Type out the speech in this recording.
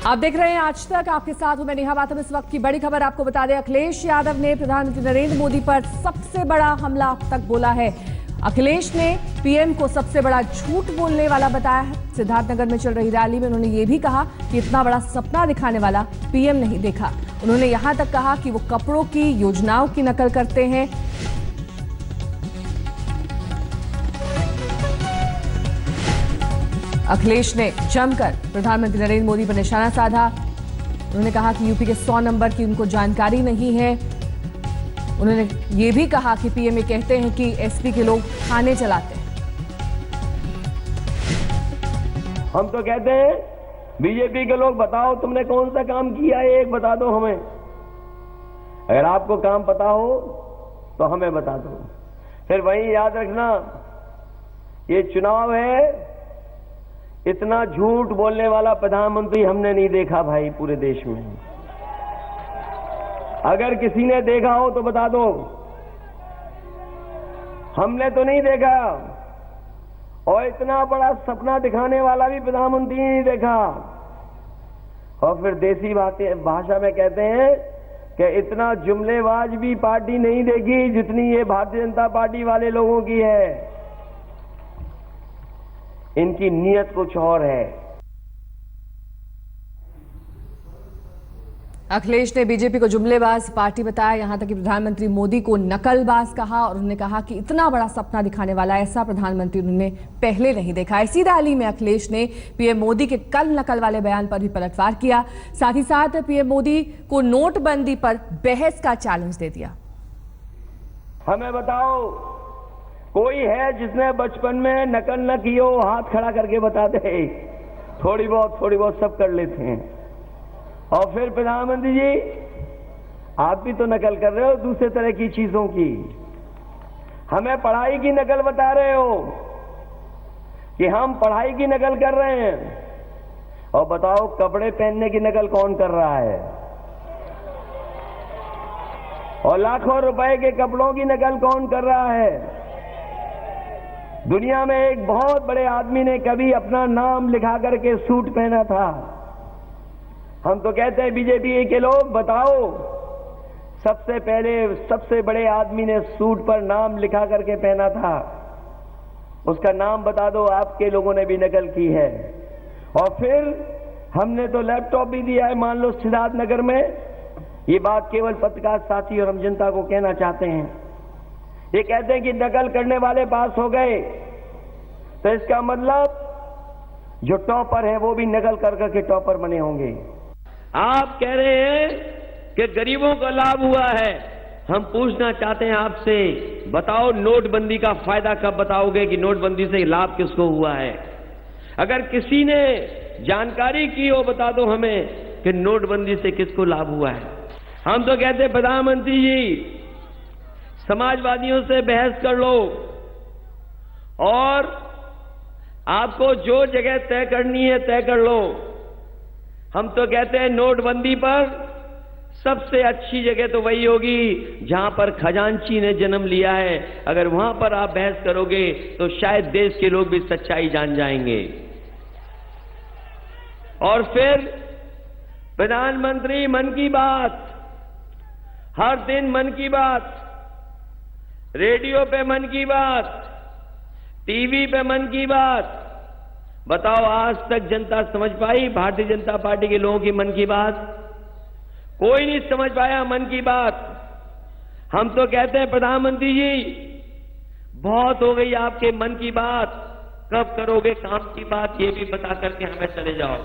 आप देख रहे हैं आज तक, आपके साथ हूं मैं नेहा बातम। इस वक्त की बड़ी खबर आपको बता दें, अखिलेश यादव ने प्रधानमंत्री नरेंद्र मोदी पर सबसे बड़ा हमला अब तक बोला है। अखिलेश ने पीएम को सबसे बड़ा झूठ बोलने वाला बताया है। सिद्धार्थनगर में चल रही रैली में उन्होंने ये भी कहा कि इतना बड़ा सपना दिखाने वाला पीएम नहीं देखा। उन्होंने यहां तक कहा कि वो कपड़ों की योजनाओं की नकल करते हैं। अखिलेश ने जमकर प्रधानमंत्री नरेंद्र मोदी पर निशाना साधा। उन्होंने कहा कि यूपी के 100 नंबर की उनको जानकारी नहीं है। उन्होंने ये भी कहा कि पीएम ये कहते हैं कि एसपी के लोग थाने चलाते हैं। हम तो कहते हैं बीजेपी के लोग, बताओ तुमने कौन सा काम किया है, एक बता दो हमें। अगर आपको काम पता हो तो हमें बता दो। फिर वही याद रखना, ये चुनाव है, इतना झूठ बोलने वाला प्रधानमंत्री हमने नहीं देखा भाई पूरे देश में। अगर किसी ने देखा हो तो बता दो। हमने तो नहीं देखा, और इतना बड़ा सपना दिखाने वाला भी प्रधानमंत्री नहीं देखा। और फिर देसी भाषा में कहते हैं कि इतना जुमलेबाज भी पार्टी नहीं देखी जितनी ये भारतीय जनता पार्टी वाले लोगों की है। इनकी नीयत कुछ और है। अखिलेश ने बीजेपी को जुमलेबाज पार्टी बताया, यहां तक कि प्रधानमंत्री मोदी को नकलबाज कहा। और उन्होंने कहा कि इतना बड़ा सपना दिखाने वाला ऐसा प्रधानमंत्री उन्होंने पहले नहीं देखा। इसी रैली में अखिलेश ने पीएम मोदी के कल नकल वाले बयान पर भी पलटवार किया। साथ ही साथ पीएम मोदी को नोटबंदी पर बहस का चैलेंज दे दिया। हमें बताओ, कोई है जिसने बचपन में नकल न की हो? हाथ खड़ा करके बता दे। थोड़ी बहुत सब कर लेते हैं। और फिर प्रधानमंत्री जी, आप भी तो नकल कर रहे हो दूसरे तरह की चीजों की। हमें पढ़ाई की नकल बता रहे हो कि हम पढ़ाई की नकल कर रहे हैं। और बताओ, कपड़े पहनने की नकल कौन कर रहा है? और लाखों रुपए के कपड़ों की नकल कौन कर रहा है? दुनिया में एक बहुत बड़े आदमी ने कभी अपना नाम लिखा करके सूट पहना था। हम तो कहते हैं बीजेपी के लोग, बताओ, सबसे पहले सबसे बड़े आदमी ने सूट पर नाम लिखा करके पहना था, उसका नाम बता दो। आपके लोगों ने भी नकल की है। और फिर हमने तो लैपटॉप भी दिया है, मान लो सिद्धार्थनगर में। ये बात केवल पत्रकार साथी और हम जनता को कहना चाहते हैं। ये कहते हैं कि नकल करने वाले पास हो गए, तो इसका मतलब जो टॉपर है वो भी नकल कर करके टॉपर बने होंगे। आप कह रहे हैं कि गरीबों को लाभ हुआ है। हम पूछना चाहते हैं आपसे, बताओ नोटबंदी का फायदा कब बताओगे कि नोटबंदी से लाभ किसको हुआ है? अगर किसी ने जानकारी की हो बता दो हमें कि नोटबंदी से किसको लाभ हुआ है। हम तो कहते हैं प्रधानमंत्री जी, समाजवादियों से बहस कर लो और आपको जो जगह तय करनी है तय कर लो। हम तो कहते हैं नोटबंदी पर सबसे अच्छी जगह तो वही होगी जहां पर खजांची ने जन्म लिया है। अगर वहां पर आप बहस करोगे तो शायद देश के लोग भी सच्चाई जान जाएंगे। और फिर प्रधानमंत्री मन की बात, हर दिन मन की बात, रेडियो पे मन की बात, टीवी पे मन की बात। बताओ, आज तक जनता समझ पाई भारतीय जनता पार्टी के लोगों की मन की बात? कोई नहीं समझ पाया मन की बात। हम तो कहते हैं प्रधानमंत्री जी, बहुत हो गई आपके मन की बात, कब करोगे काम की बात, ये भी बता करके हमें चले जाओ।